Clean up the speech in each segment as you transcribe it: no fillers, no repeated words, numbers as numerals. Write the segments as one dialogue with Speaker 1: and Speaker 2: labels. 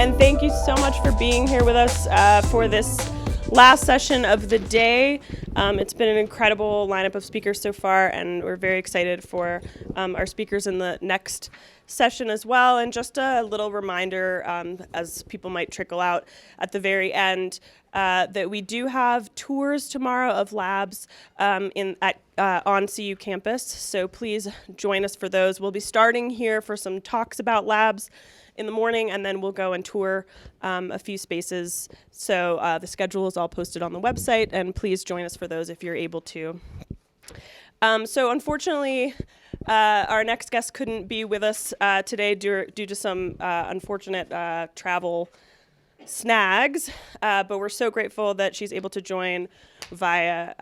Speaker 1: and thank you so much for being here with us for this last session of the day. It's been an incredible lineup of speakers so far, and we're very excited for our speakers in the next session as well. And just a little reminder, as people might trickle out at the very end, that we do have tours tomorrow of labs on CU campus, so please join us for those. We'll be starting here for some talks about labs in the morning, and then we'll go and tour a few spaces. So the schedule is all posted on the website, and please join us for those if you're able to. So unfortunately, our next guest couldn't be with us today due to some unfortunate travel snags, but we're so grateful that she's able to join via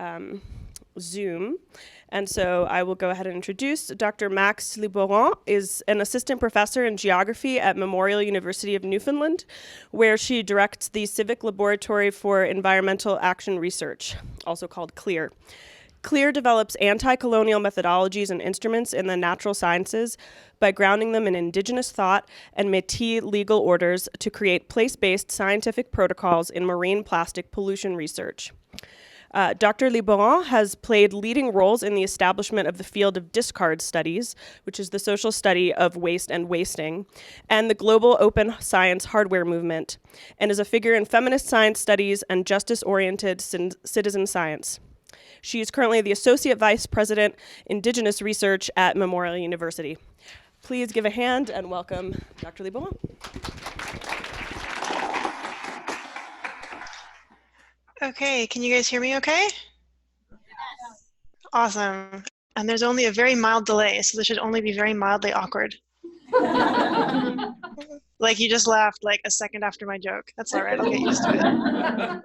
Speaker 1: Zoom. And so I will go ahead and introduce Dr. Max Liboiron is an assistant professor in geography at Memorial University of Newfoundland, where she directs the Civic Laboratory for Environmental Action Research, also called CLEAR. CLEAR develops anti-colonial methodologies and instruments in the natural sciences by grounding them in indigenous thought and Métis legal orders to create place-based scientific protocols in marine plastic pollution research. Dr. Liboiron has played leading roles in the establishment of the field of discard studies, which is the social study of waste and wasting, and the global open science hardware movement, and is a figure in feminist science studies and justice-oriented citizen science. She is currently the Associate Vice President, Indigenous Research at Memorial University. Please give a hand and welcome Dr. Liboiron.
Speaker 2: Okay, can you guys hear me okay? Yes. Awesome. And there's only a very mild delay, so this should only be very mildly awkward. Like you just laughed like a second after my joke. That's all right, I'll get used to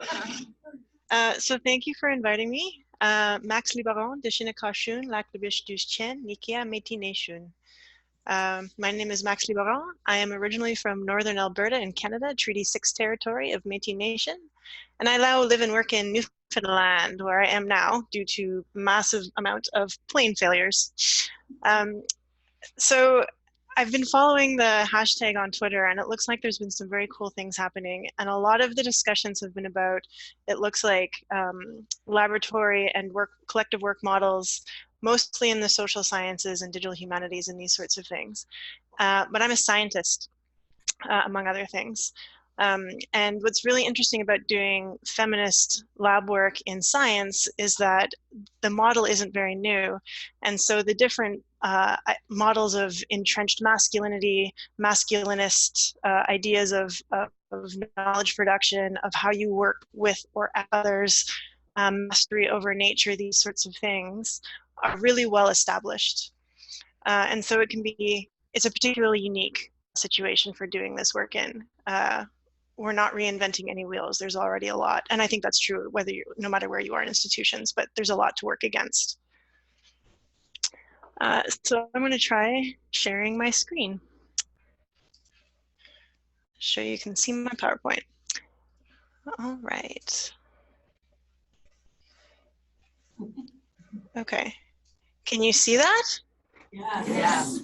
Speaker 2: it. So thank you for inviting me. Max Liboiron, de Shinakashun, Lac de Biche du Chien, Nikia Métis Nation. My name is Max Liboiron. I am originally from Northern Alberta in Canada, Treaty 6 territory of Métis Nation. And I now live and work in Newfoundland, where I am now due to massive amount of plane failures. So I've been following the hashtag on Twitter, and it looks like there's been some very cool things happening. And a lot of the discussions have been about, it looks like laboratory and collective work models, mostly in the social sciences and digital humanities and these sorts of things. But I'm a scientist, among other things. And what's really interesting about doing feminist lab work in science is that the model isn't very new. And so the different models of entrenched masculinity, masculinist ideas of knowledge production, of how you work with or others, mastery over nature, these sorts of things are really well established. And so it's a particularly unique situation for doing this work in. We're not reinventing any wheels. There's already a lot. And I think that's true no matter where you are in institutions, but there's a lot to work against. So I'm going to try sharing my screen. So you can see my PowerPoint. All right. Okay. Can you see that?
Speaker 3: Yes. Yes.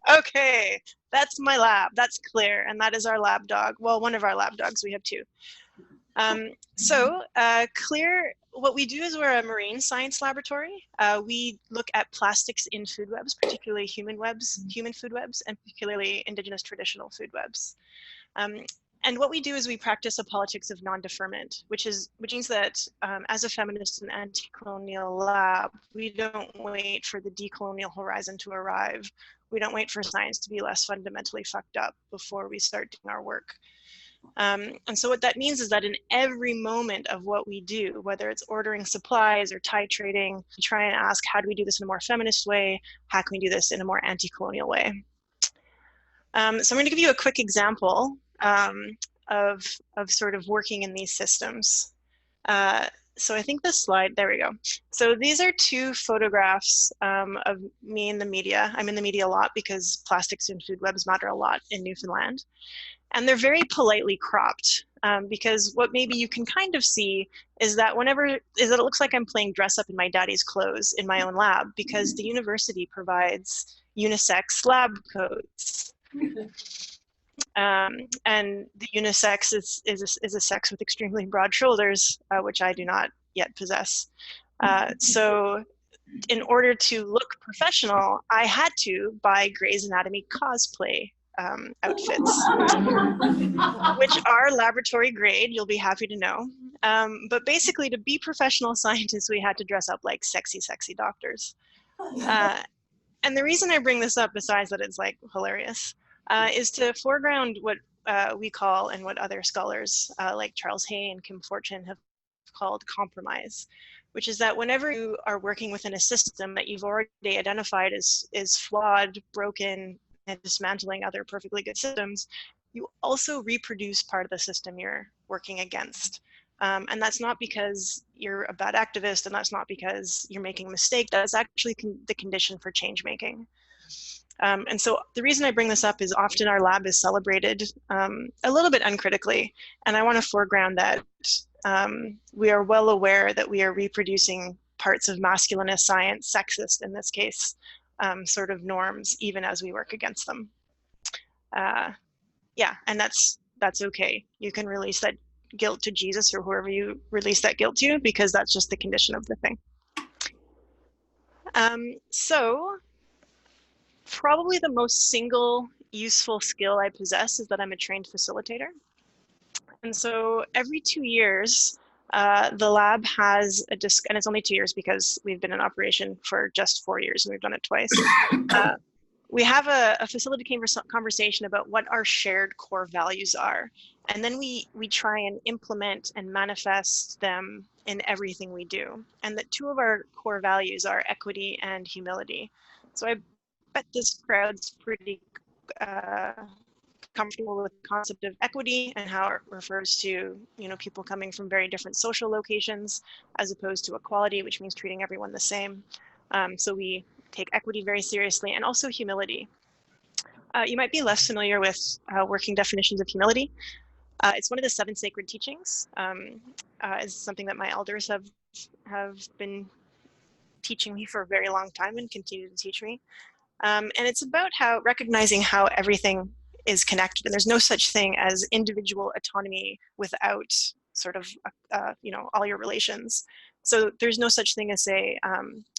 Speaker 2: Okay, that's my lab. That's Claire, and that is our lab dog. Well, one of our lab dogs. We have two. Claire, what we do is we're a marine science laboratory. We look at plastics in food webs, particularly human food webs, and particularly indigenous traditional food webs. And what we do is we practice a politics of non-deferment, which means that as a feminist and anti-colonial lab, we don't wait for the decolonial horizon to arrive. We don't wait for science to be less fundamentally fucked up before we start doing our work. And so what that means is that in every moment of what we do, whether it's ordering supplies or titrating, we try and ask, how do we do this in a more feminist way? How can we do this in a more anti-colonial way? So I'm going to give you a quick example of sort of working in these systems. So I think this slide, there we go. So these are two photographs of me in the media. I'm in the media a lot because plastics and food webs matter a lot in Newfoundland. And they're very politely cropped because what maybe you can kind of see is that it looks like I'm playing dress up in my daddy's clothes in my own lab because the university provides unisex lab coats. And the unisex is a sex with extremely broad shoulders, which I do not yet possess. So in order to look professional, I had to buy Grey's Anatomy cosplay outfits, which are laboratory grade, you'll be happy to know. But basically, to be professional scientists, we had to dress up like sexy, sexy doctors. And the reason I bring this up, besides that it's like hilarious, is to foreground what we call, and what other scholars like Charles Hay and Kim Fortune have called compromise, which is that whenever you are working within a system that you've already identified as flawed, broken, and dismantling other perfectly good systems, you also reproduce part of the system you're working against. And that's not because you're a bad activist, and that's not because you're making a mistake. That's actually the condition for change making. And so the reason I bring this up is often our lab is celebrated a little bit uncritically. And I want to foreground that we are well aware that we are reproducing parts of masculinist science, sexist in this case, sort of norms, even as we work against them. Yeah, and that's okay. You can release that guilt to Jesus or whoever you release that guilt to, because that's just the condition of the thing. So probably the most single useful skill I possess is that I'm a trained facilitator. And so every 2 years, the lab has a disc, and it's only 2 years because we've been in operation for just 4 years and we've done it twice. We have a facility conversation about what our shared core values are. And then we try and implement and manifest them in everything we do. And that 2 of our core values are equity and humility. So I bet this crowd's pretty comfortable with the concept of equity and how it refers to, people coming from very different social locations, as opposed to equality, which means treating everyone the same. So we take equity very seriously, and also humility. You might be less familiar with working definitions of humility. It's one of the 7 sacred teachings. It's something that my elders have been teaching me for a very long time and continue to teach me. And it's about recognizing how everything is connected, and there's no such thing as individual autonomy without sort of, all your relations. So there's no such thing as, say,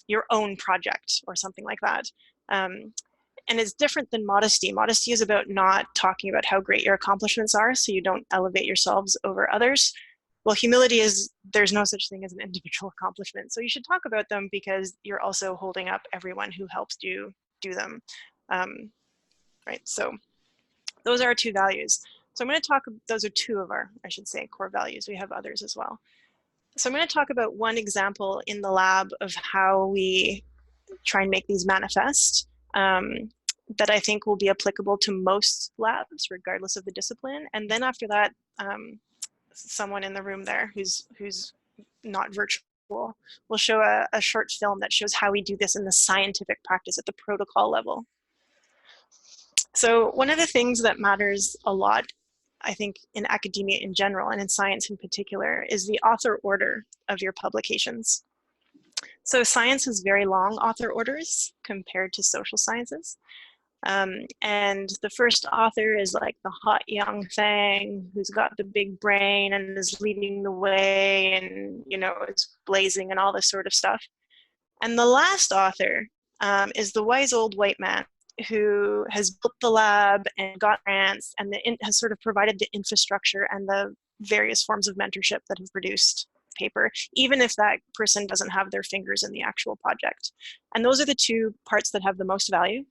Speaker 2: your own project or something like that. And it's different than modesty. Modesty is about not talking about how great your accomplishments are, so you don't elevate yourselves over others. Well, humility is, there's no such thing as an individual accomplishment. So you should talk about them, because you're also holding up everyone who helped you do them. Right, so those are our 2 values. So I'm going to talk, those are 2 of our, I should say, core values. We have others as well. So I'm going to talk about one example in the lab of how we try and make these manifest, that I think will be applicable to most labs, regardless of the discipline. And then after that, someone in the room there who's not virtual will show a short film that shows how we do this in the scientific practice at the protocol level. So one of the things that matters a lot, I think, in academia in general and in science in particular, is the author order of your publications. So science has very long author orders compared to social sciences. And the first author is like the hot young thing who's got the big brain and is leading the way and, is blazing and all this sort of stuff. And the last author is the wise old white man who has built the lab and got grants and has sort of provided the infrastructure and the various forms of mentorship that have produced paper, even if that person doesn't have their fingers in the actual project. And those are the 2 parts that have the most value.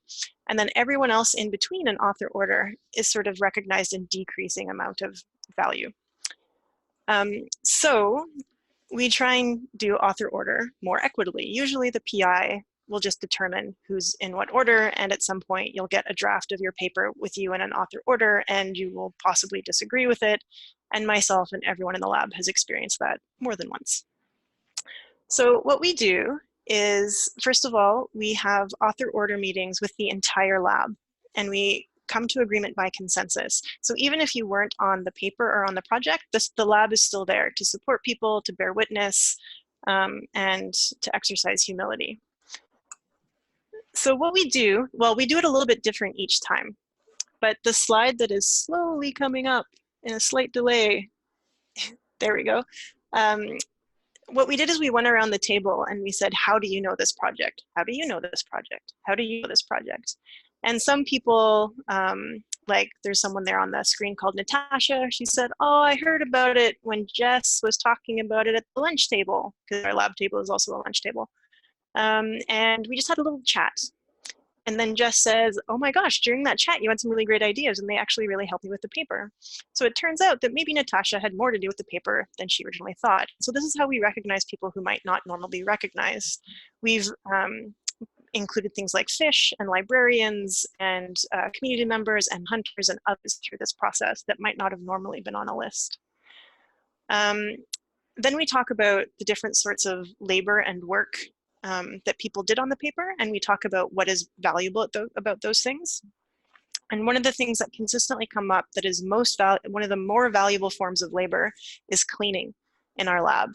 Speaker 2: And then everyone else in between an author order is sort of recognized in decreasing amount of value. So we try and do author order more equitably. Usually the PI will just determine who's in what order, and at some point you'll get a draft of your paper with you in an author order, and you will possibly disagree with it. And myself and everyone in the lab has experienced that more than once. So what we do is, first of all, we have author order meetings with the entire lab, and we come to agreement by consensus. So even if you weren't on the paper or on the project, the lab is still there to support people, to bear witness, and to exercise humility. So what we do, well, we do it a little bit different each time. but the slide that is slowly coming up in a slight delay, there we go. What we did is we went around the table and we said, how do you know this project? How do you know this project? How do you know this project? And some people, like there's someone there on the screen called Natasha. She said, oh, I heard about it when Jess was talking about it at the lunch table, because our lab table is also a lunch table. And we just had a little chat. And then Jess says, oh my gosh, during that chat, you had some really great ideas and they actually really helped me with the paper. So it turns out that maybe Natasha had more to do with the paper than she originally thought. So this is how we recognize people who might not normally be recognized. We've included things like fish and librarians and community members and hunters and others through this process that might not have normally been on a list. Then we talk about the different sorts of labor and work that people did on the paper, and we talk about what is valuable about those things. And one of the things that consistently come up that is one of the more valuable forms of labor is cleaning in our lab.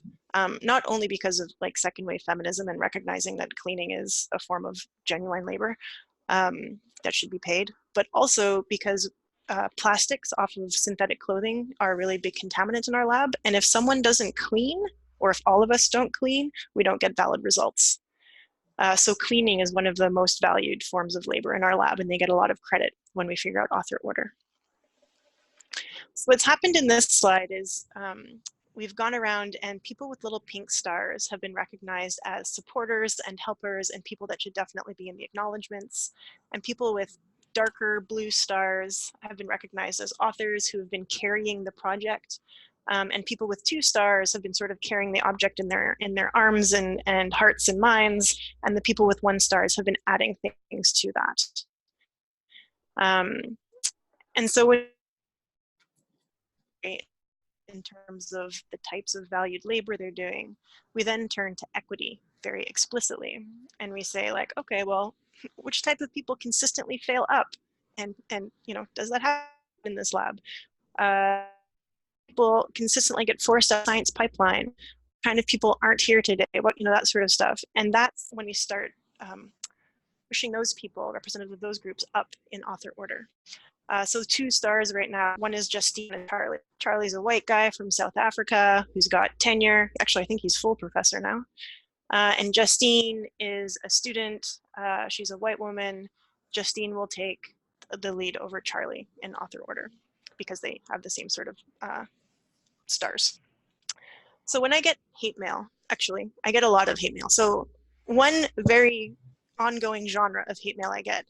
Speaker 2: Not only because of like second wave feminism and recognizing that cleaning is a form of genuine labor that should be paid, but also because plastics off of synthetic clothing are a really big contaminant in our lab. And if someone doesn't clean, or if all of us don't clean, we don't get valid results. So cleaning is one of the most valued forms of labor in our lab, and they get a lot of credit when we figure out author order. So what's happened in this slide is we've gone around and people with little pink stars have been recognized as supporters and helpers and people that should definitely be in the acknowledgements. And people with darker blue stars have been recognized as authors who have been carrying the project. And people with 2 stars have been sort of carrying the object in their arms and hearts and minds. And the people with 1 stars have been adding things to that. And so in terms of the types of valued labor they're doing, we then turn to equity very explicitly. And we say like, okay, well, which type of people consistently fail up? And you know, does that happen in this lab? People consistently get forced out of science pipeline. What kind of people aren't here today? What, you know, that sort of stuff. And that's when we start pushing those people, representative of those groups, up in author order. So 2 stars right now. One is Justine and Charlie. Charlie's a white guy from South Africa who's got tenure. Actually, I think he's full professor now. And Justine is a student. She's a white woman. Justine will take the lead over Charlie in author order because they have the same sort of stars. So when I get hate mail, actually, I get a lot of hate mail. So one very ongoing genre of hate mail I get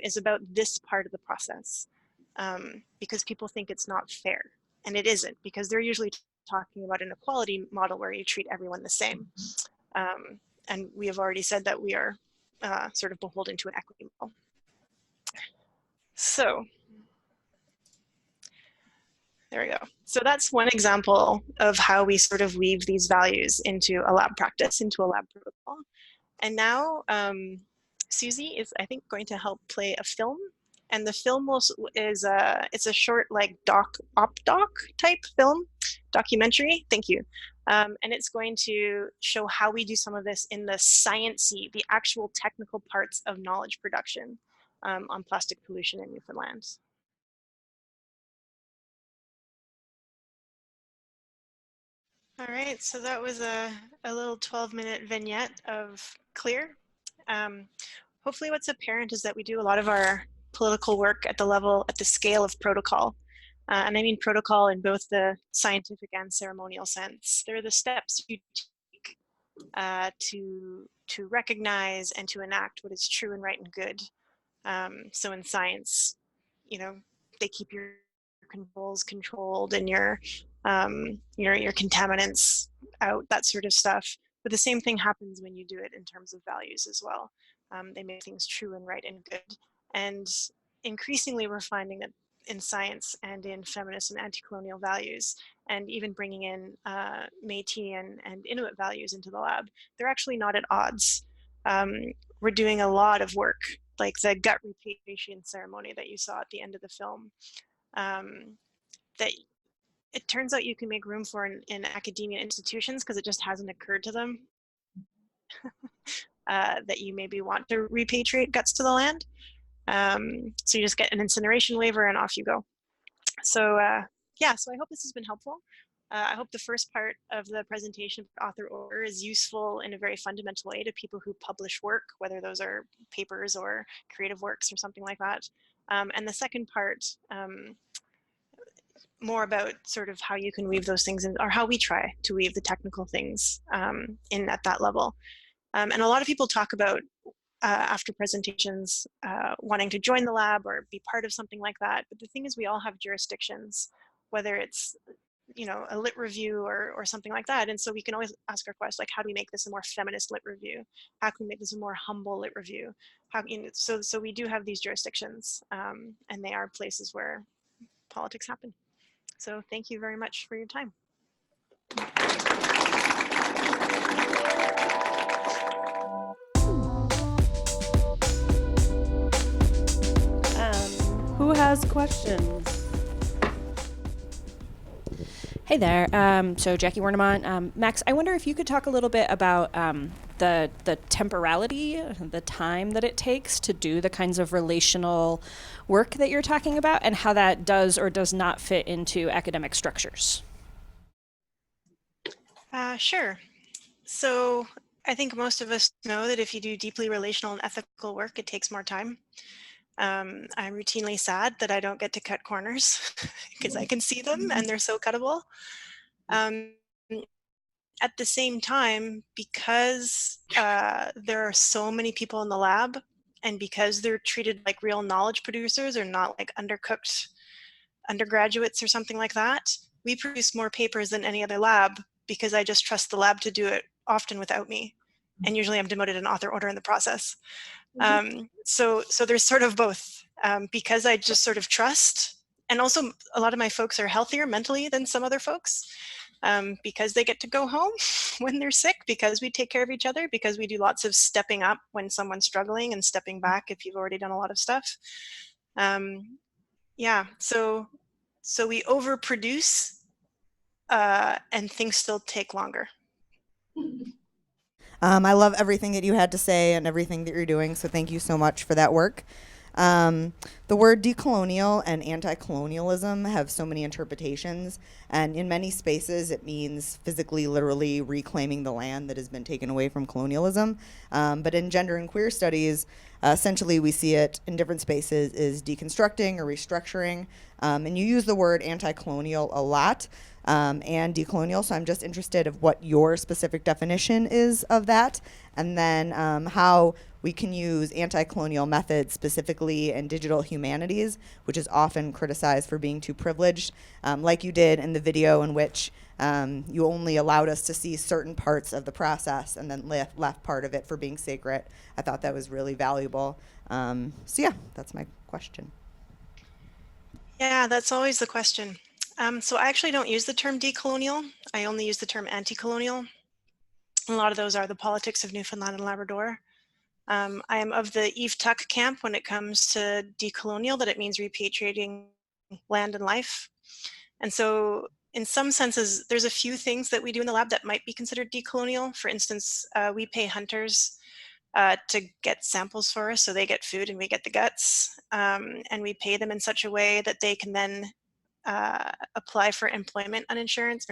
Speaker 2: is about this part of the process because people think it's not fair. And it isn't, because they're usually talking about an equality model where you treat everyone the same. And we have already said that we are sort of beholden to an equity model. So there we go. So that's one example of how we sort of weave these values into a lab practice, into a lab protocol. And now Susie is, I think, going to help play a film. And the film it's a short, like op-doc type film, documentary. Thank you. And it's going to show how we do some of this in the sciencey, the actual technical parts of knowledge production on plastic pollution in Newfoundland. All right, so that was a little 12-minute vignette of CLEAR. Hopefully what's apparent is that we do a lot of our political work at the scale of protocol. And I mean protocol in both the scientific and ceremonial sense. They're the steps you take to recognize and to enact what is true and right and good. So in science, you know, they keep your controls controlled and your contaminants out, that sort of stuff. But the same thing happens when you do it in terms of values as well. They make things true and right and good. And increasingly, we're finding that in science and in feminist and anti-colonial values, and even bringing in Métis and Inuit values into the lab, they're actually not at odds. We're doing a lot of work, like the gut repatriation ceremony that you saw at the end of the film, that it turns out you can make room for in academia institutions because it just hasn't occurred to them that you maybe want to repatriate guts to the land. So you just get an incineration waiver and off you go. So yeah, so I hope this has been helpful. I hope the first part of the presentation, author order, is useful in a very fundamental way to people who publish work, whether those are papers or creative works or something like that. And the second part, more about sort of how you can weave those things in, or how we try to weave the technical things in at that level. And a lot of people talk about after presentations wanting to join the lab or be part of something like that. But the thing is, we all have jurisdictions, whether it's a lit review or something like that. And so we can always ask our questions, like, how do we make this a more feminist lit review? How can we make this a more humble lit review? How, so we do have these jurisdictions, and they are places where politics happen. So thank you very much for your time.
Speaker 1: Who has questions?
Speaker 4: Hey there. So Jackie Wernemont. Max, I wonder if you could talk a little bit about the temporality, the time that it takes to do the kinds of relational work that you're talking about, and how that does or does not fit into academic structures.
Speaker 2: Sure. So I think most of us know that if you do deeply relational and ethical work, it takes more time. I'm routinely sad that I don't get to cut corners because I can see them and they're so cuttable. At the same time, because there are so many people in the lab, and because they're treated like real knowledge producers or not like undercooked undergraduates or something like that, we produce more papers than any other lab because I just trust the lab to do it often without me. And usually I'm demoted an author order in the process. So there's sort of both, because I just sort of trust, and also a lot of my folks are healthier mentally than some other folks, because they get to go home when they're sick, because we take care of each other, because we do lots of stepping up when someone's struggling and stepping back if you've already done a lot of stuff. Yeah, so we overproduce, and things still take longer.
Speaker 5: I love everything that you had to say and everything that you're doing, so thank you so much for that work. The word decolonial and anti-colonialism have so many interpretations, and in many spaces it means physically, literally reclaiming the land that has been taken away from colonialism. But in gender and queer studies, essentially we see it in different spaces as deconstructing or restructuring, and you use the word anti-colonial a lot. And decolonial, so I'm just interested of what your specific definition is of that, and then how we can use anti-colonial methods specifically in digital humanities, which is often criticized for being too privileged, like you did in the video in which you only allowed us to see certain parts of the process and then left part of it for being sacred. I thought that was really valuable. So yeah, that's my question.
Speaker 2: Yeah, that's always the question. So I actually don't use the term decolonial. I only use the term anti-colonial. A lot of those are the politics of Newfoundland and Labrador. I am of the Eve Tuck camp when it comes to decolonial, that it means repatriating land and life. And so in some senses, there's a few things that we do in the lab that might be considered decolonial. For instance, we pay hunters to get samples for us, so they get food and we get the guts. And we pay them in such a way that they can then apply for unemployment insurance,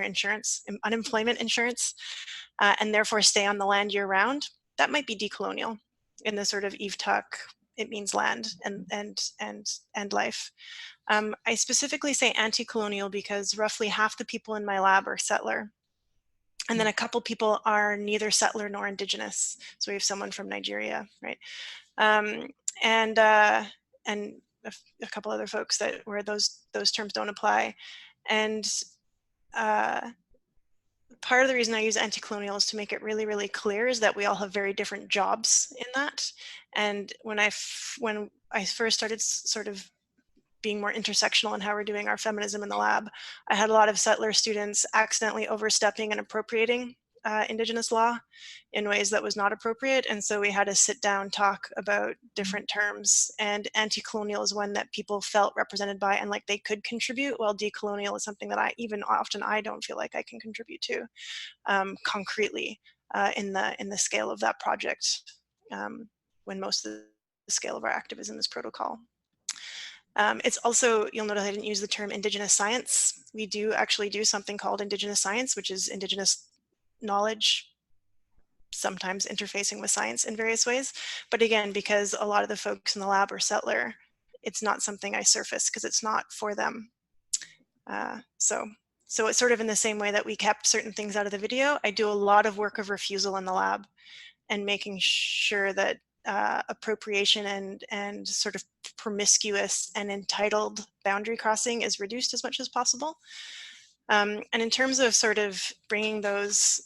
Speaker 2: and therefore stay on the land year round. That might be decolonial in the sort of Eve Tuck, it means land and life. I specifically say anti-colonial because roughly half the people in my lab are settler. And then a couple people are neither settler nor indigenous. So we have someone from Nigeria, right? And a couple other folks that where those terms don't apply. And part of the reason I use anti-colonial is to make it really, really clear is that we all have very different jobs in that. And when I first started sort of being more intersectional in how we're doing our feminism in the lab, I had a lot of settler students accidentally overstepping and appropriating Indigenous law in ways that was not appropriate. And so we had to sit down, talk about different terms, and anti-colonial is one that people felt represented by and like they could contribute, while decolonial is something that I don't feel like I can contribute to concretely in the scale of that project, when most of scale of our activism is protocol. It's also, you'll notice I didn't use the term Indigenous science. We do actually do something called Indigenous science, which is Indigenous knowledge, sometimes interfacing with science in various ways. But again, because a lot of the folks in the lab are settler, it's not something I surface because it's not for them. So it's sort of in the same way that we kept certain things out of the video. I do a lot of work of refusal in the lab and making sure that appropriation and sort of promiscuous and entitled boundary crossing is reduced as much as possible. And in terms of sort of bringing those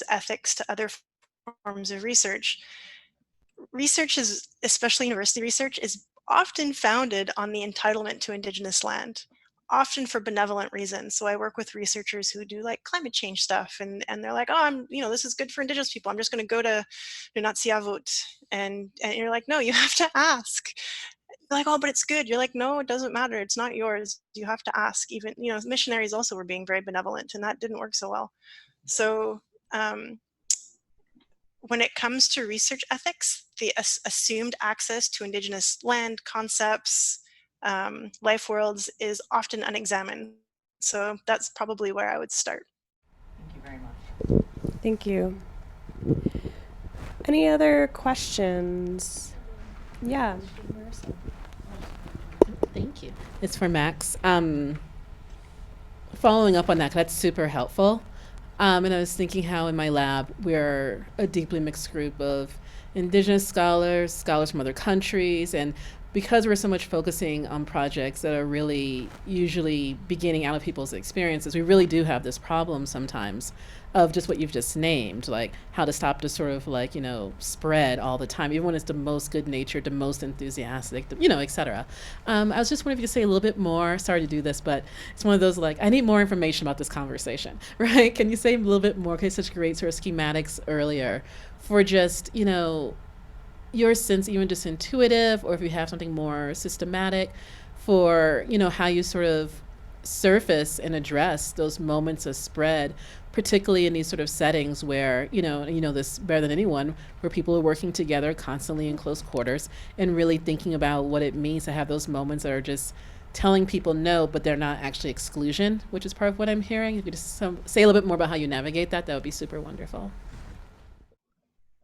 Speaker 2: ethics to other forms of research, research is, especially university research, is often founded on the entitlement to Indigenous land, often for benevolent reasons. So I work with researchers who do like climate change stuff, and they're like, oh, this is good for Indigenous people. I'm just going to go to Nunatsiavut. And you're like, no, you have to ask. You're like, oh, but it's good. You're like, no, it doesn't matter. It's not yours. You have to ask. Even, missionaries also were being very benevolent, and that didn't work so well. So when it comes to research ethics, the assumed access to Indigenous land, concepts, life worlds is often unexamined. So that's probably where I would start.
Speaker 3: Thank you very much.
Speaker 1: Thank you. Any other questions? Yeah.
Speaker 6: Thank you. It's for Max. Following up on that, 'cause that's super helpful. And I was thinking how in my lab, we're a deeply mixed group of Indigenous scholars, scholars from other countries, and because we're so much focusing on projects that are really usually beginning out of people's experiences, we really do have this problem sometimes of just what you've just named, like how to stop the sort of like, spread all the time, even when it's the most good-natured, the most enthusiastic, et cetera. I was just wondering if you could say a little bit more, sorry to do this, but it's one of those like, I need more information about this conversation, right? Can you say a little bit more, because such great sort of schematics earlier for just, your sense, even just intuitive, or if you have something more systematic for, how you sort of surface and address those moments of spread, particularly in these sort of settings where, this better than anyone, where people are working together constantly in close quarters and really thinking about what it means to have those moments that are just telling people no, but they're not actually exclusion, which is part of what I'm hearing. If you just say a little bit more about how you navigate that, that would be super wonderful.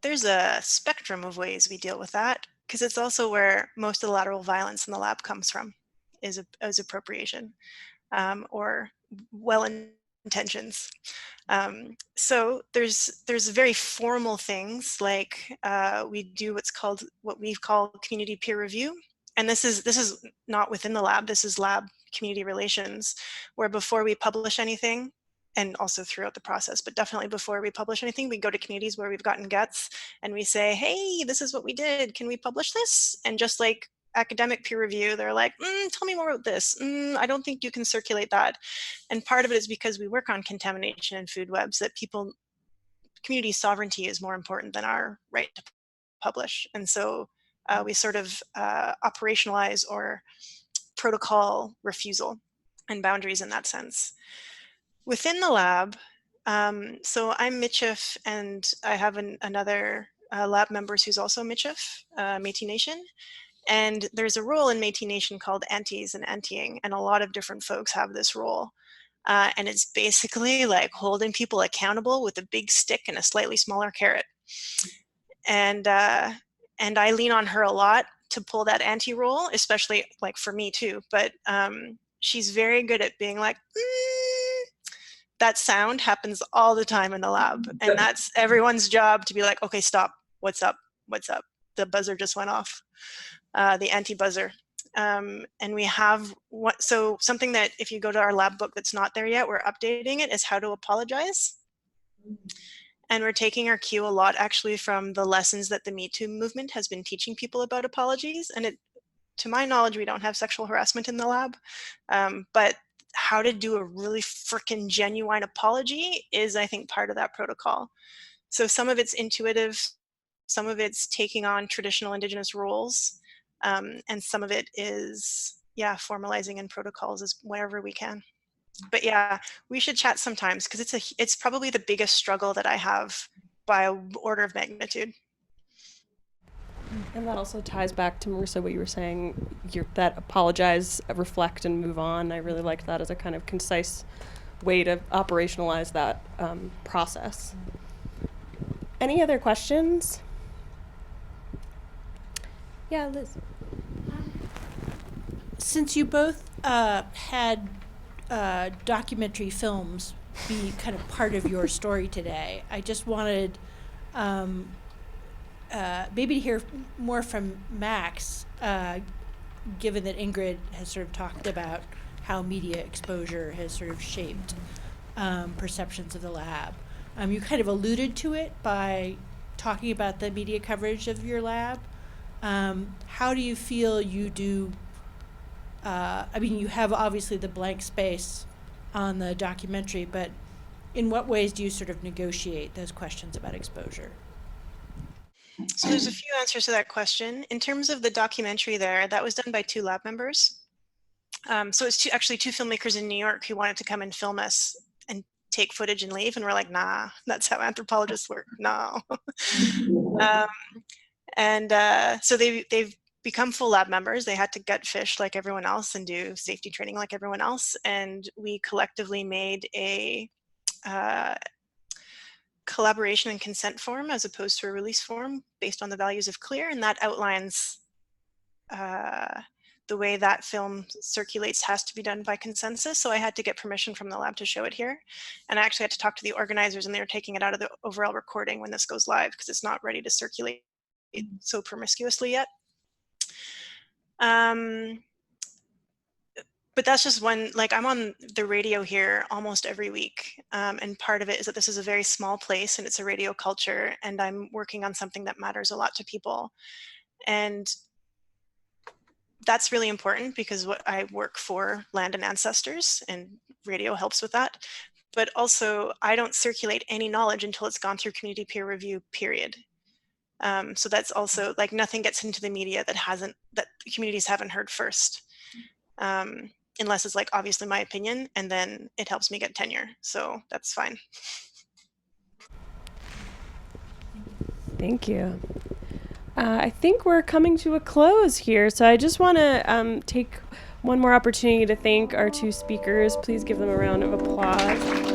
Speaker 2: There's a spectrum of ways we deal with that, because it's also where most of the lateral violence in the lab comes from, is appropriation or well-intentions. So there's very formal things like we do what we call community peer review, and this is not within the lab. This is lab community relations, where before we publish anything, and also throughout the process, but definitely before we publish anything, we go to communities where we've gotten guts and we say, hey, this is what we did. Can we publish this? And just like academic peer review, they're like, tell me more about this. I don't think you can circulate that. And part of it is because we work on contamination and food webs, that community sovereignty is more important than our right to publish. And so we sort of operationalize or protocol refusal and boundaries in that sense. Within the lab, so I'm Michif, and I have another lab members who's also Michif, Métis Nation. And there's a role in Métis Nation called antis and antiing, and a lot of different folks have this role. And it's basically like holding people accountable with a big stick and a slightly smaller carrot. And I lean on her a lot to pull that anti role, especially like for me too. But she's very good at being like, that sound happens all the time in the lab, and that's everyone's job to be like, okay, stop, what's up, the buzzer just went off, the anti-buzzer. And we have so something that if you go to our lab book that's not there yet, we're updating it, is how to apologize. And we're taking our cue a lot actually from the lessons that the Me Too movement has been teaching people about apologies. And to my knowledge, we don't have sexual harassment in the lab, but how to do a really freaking genuine apology is, I think, part of that protocol. So some of it's intuitive, some of it's taking on traditional Indigenous roles, and some of it is, formalizing in protocols as wherever we can. But yeah, we should chat sometimes, because it's probably the biggest struggle that I have by order of magnitude.
Speaker 1: And that also ties back to Marissa, what you were saying, that apologize, reflect, and move on. I really liked that as a kind of concise way to operationalize that process. Any other questions? Yeah, Liz.
Speaker 7: Since you both had documentary films be kind of part of your story today, I just wanted maybe to hear more from Max, given that Ingrid has sort of talked about how media exposure has sort of shaped perceptions of the lab. You kind of alluded to it by talking about the media coverage of your lab. How do you feel you do, I mean, you have obviously the blank space on the documentary, but in what ways do you sort of negotiate those questions about exposure?
Speaker 2: So there's a few answers to that question. In terms of the documentary there, that was done by 2 lab members. So it's actually two filmmakers in New York who wanted to come and film us and take footage and leave. And we're like, nah, that's how anthropologists work. No. So they've become full lab members. They had to gut fish like everyone else and do safety training like everyone else. And we collectively made a collaboration and consent form as opposed to a release form based on the values of CLEAR, and that outlines the way that film circulates has to be done by consensus. So I had to get permission from the lab to show it here, and I actually had to talk to the organizers, and they were taking it out of the overall recording when this goes live because it's not ready to circulate so promiscuously yet. But that's just one, like I'm on the radio here almost every week. And part of it is that this is a very small place and it's a radio culture, and I'm working on something that matters a lot to people. And that's really important because what I work for land and ancestors, and radio helps with that. But also I don't circulate any knowledge until it's gone through community peer review, period. So that's also like nothing gets into the media that communities haven't heard first. Unless it's like obviously my opinion, and then it helps me get tenure. So that's fine.
Speaker 1: Thank you. I think we're coming to a close here. So I just want to take one more opportunity to thank our 2 speakers. Please give them a round of applause.